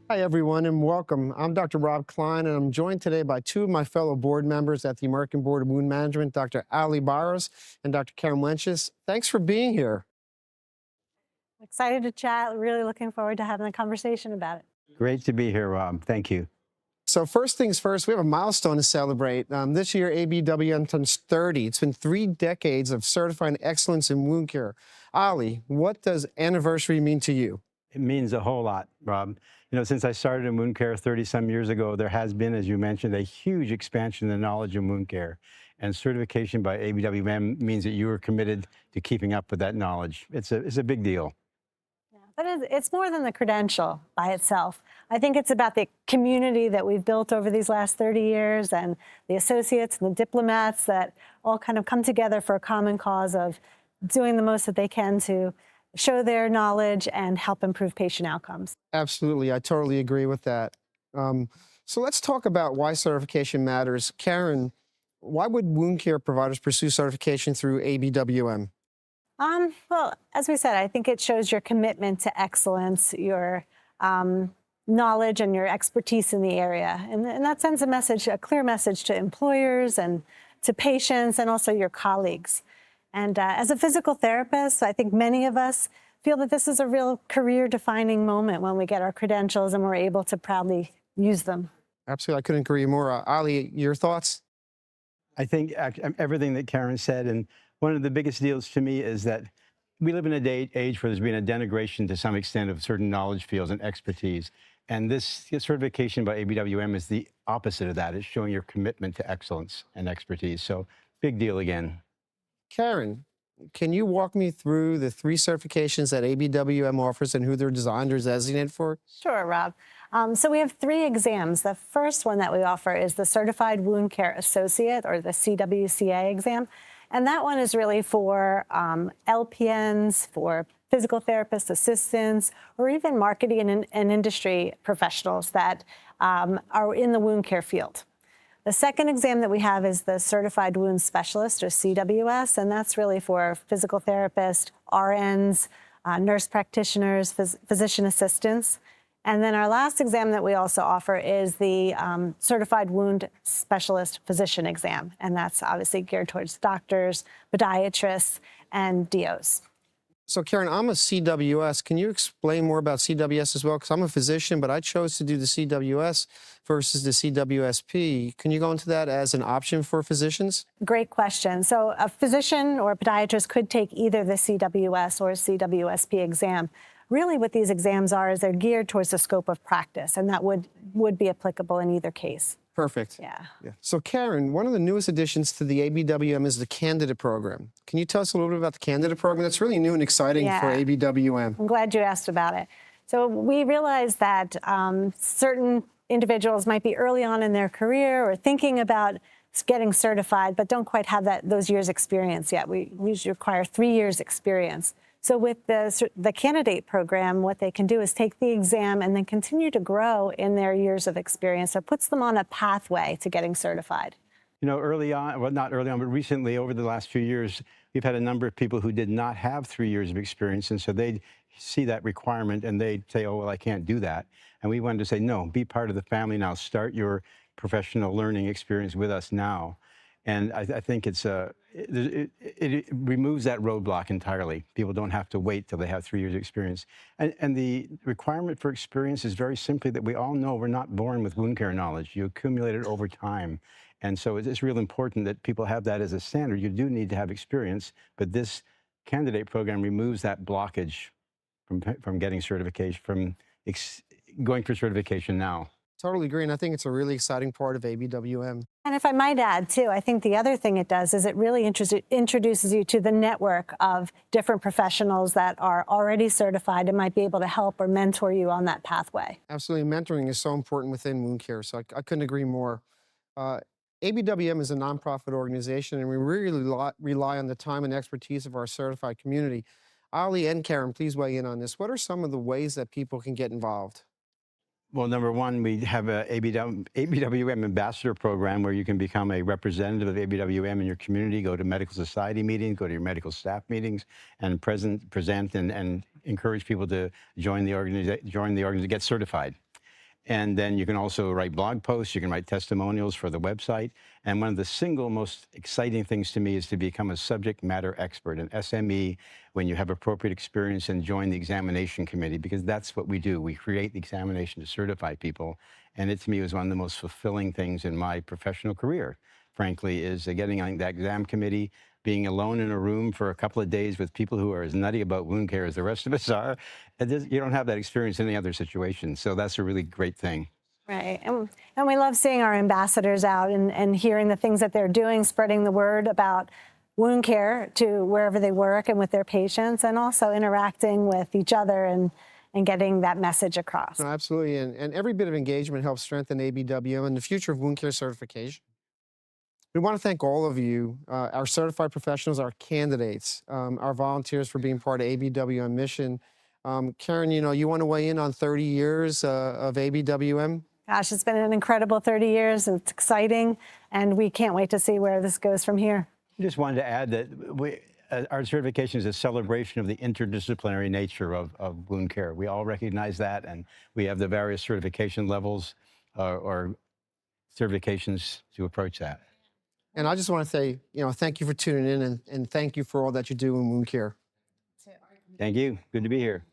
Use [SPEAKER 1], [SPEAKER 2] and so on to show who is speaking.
[SPEAKER 1] Hi, everyone, and welcome. I'm Dr. Rob Klein, and I'm joined today by two of my fellow board members at the American Board of Wound Management, Dr. Ali Barros and Dr. Karen Wenches. Thanks for being here.
[SPEAKER 2] Excited to chat. Really looking forward to having a conversation about it.
[SPEAKER 3] Great to be here, Rob. Thank you.
[SPEAKER 1] So first things first, we have a milestone to celebrate. This year, ABWM turns 30. It's been 3 decades of certifying excellence in wound care. Ali, what does anniversary mean to you?
[SPEAKER 3] It means a whole lot, Rob. Since I started in wound care 30-some years ago, there has been, as you mentioned, a huge expansion in the knowledge of wound care. And certification by ABWM means that you are committed to keeping up with that knowledge. It's a big deal.
[SPEAKER 2] Yeah, but it's more than the credential by itself. I think it's about the community that we've built over these last 30 years and the associates and the diplomats that all kind of come together for a common cause of doing the most that they can to show their knowledge and help improve patient outcomes.
[SPEAKER 1] Absolutely, I totally agree with that. So let's talk about why certification matters. Karen, why would wound care providers pursue certification through ABWM?
[SPEAKER 2] Well, as we said, I think it shows your commitment to excellence, your knowledge and your expertise in the area. And that sends a message, a clear message to employers and to patients and also your colleagues. And as a physical therapist, I think many of us feel that this is a real career-defining moment when we get our credentials and we're able to proudly use them.
[SPEAKER 1] Absolutely, I couldn't agree more. Ali, your thoughts?
[SPEAKER 3] I think everything that Karen said, and one of the biggest deals to me is that we live in a age where there's been a denigration to some extent of certain knowledge fields and expertise. And this certification by ABWM is the opposite of that. It's showing your commitment to excellence and expertise. So big deal again.
[SPEAKER 1] Karen, can you walk me through the 3 certifications that ABWM offers and who they're designed or designated for?
[SPEAKER 2] Sure, Rob. So we have 3 exams. The first one that we offer is the Certified Wound Care Associate, or the CWCA exam. And that one is really for LPNs, for physical therapist assistants, or even marketing and industry professionals that are in the wound care field. The second exam that we have is the Certified Wound Specialist, or CWS, and that's really for physical therapists, RNs, nurse practitioners, physician assistants. And then our last exam that we also offer is the Certified Wound Specialist Physician exam, and that's obviously geared towards doctors, podiatrists, and DOs.
[SPEAKER 1] So Karen, I'm a CWS. Can you explain more about CWS as well? Because I'm a physician, but I chose to do the CWS versus the CWSP. Can you go into that as an option for physicians?
[SPEAKER 2] Great question. So a physician or a podiatrist could take either the CWS or CWSP exam. Really what these exams are is they're geared towards the scope of practice, and that would be applicable in either case.
[SPEAKER 1] Perfect.
[SPEAKER 2] Yeah.
[SPEAKER 1] So Karen, one of the newest additions to the ABWM is the candidate program. Can you tell us a little bit about the candidate program? That's really new and exciting for ABWM.
[SPEAKER 2] I'm glad you asked about it. So we realized that certain individuals might be early on in their career or thinking about getting certified, but don't quite have those years experience yet. We usually require 3 years experience. So with the candidate program, what they can do is take the exam and then continue to grow in their years of experience. So it puts them on a pathway to getting certified.
[SPEAKER 3] Early on, well, not early on, but recently, over the last few years, we've had a number of people who did not have 3 years of experience. And so they see that requirement and they say, oh, well, I can't do that. And we wanted to say, no, be part of the family now. Start your professional learning experience with us now. And I think it removes that roadblock entirely. People don't have to wait till they have 3 years experience. And the requirement for experience is very simply that we all know we're not born with wound care knowledge. You accumulate it over time. And so it's real important that people have that as a standard. You do need to have experience, but this candidate program removes that blockage from getting certification, from going for certification now.
[SPEAKER 1] Totally agree, and I think it's a really exciting part of ABWM.
[SPEAKER 2] And if I might add, too, I think the other thing it does is it really introduces you to the network of different professionals that are already certified and might be able to help or mentor you on that pathway.
[SPEAKER 1] Absolutely, mentoring is so important within wound care, so I couldn't agree more. ABWM is a nonprofit organization, and we really rely on the time and expertise of our certified community. Ali and Karen, please weigh in on this. What are some of the ways that people can get involved?
[SPEAKER 3] Well, number one, we have a ABWM ambassador program where you can become a representative of ABWM in your community, go to medical society meetings, go to your medical staff meetings, and present and encourage people to join the organization, get certified. And then you can also write blog posts, you can write testimonials for the website. And one of the single most exciting things to me is to become a subject matter expert, an SME, when you have appropriate experience and join the examination committee, because that's what we do. We create the examination to certify people. And it to me was one of the most fulfilling things in my professional career, frankly, is getting on that exam committee, being alone in a room for a couple of days with people who are as nutty about wound care as the rest of us are. You don't have that experience in any other situation. So that's a really great thing.
[SPEAKER 2] Right. And we love seeing our ambassadors out and hearing the things that they're doing, spreading the word about wound care to wherever they work and with their patients, and also interacting with each other and getting that message across.
[SPEAKER 1] No, absolutely. And every bit of engagement helps strengthen ABWM and the future of wound care certification. We want to thank all of you, our certified professionals, our candidates, our volunteers for being part of ABWM mission. Karen, you want to weigh in on 30 years of ABWM?
[SPEAKER 2] Gosh, it's been an incredible 30 years. It's exciting, and we can't wait to see where this goes from here.
[SPEAKER 3] I just wanted to add that our certification is a celebration of the interdisciplinary nature of wound care. We all recognize that, and we have the various certification levels or certifications to approach that.
[SPEAKER 1] And I just want to say, thank you for tuning in and thank you for all that you do in wound care.
[SPEAKER 3] Thank you. Good to be here.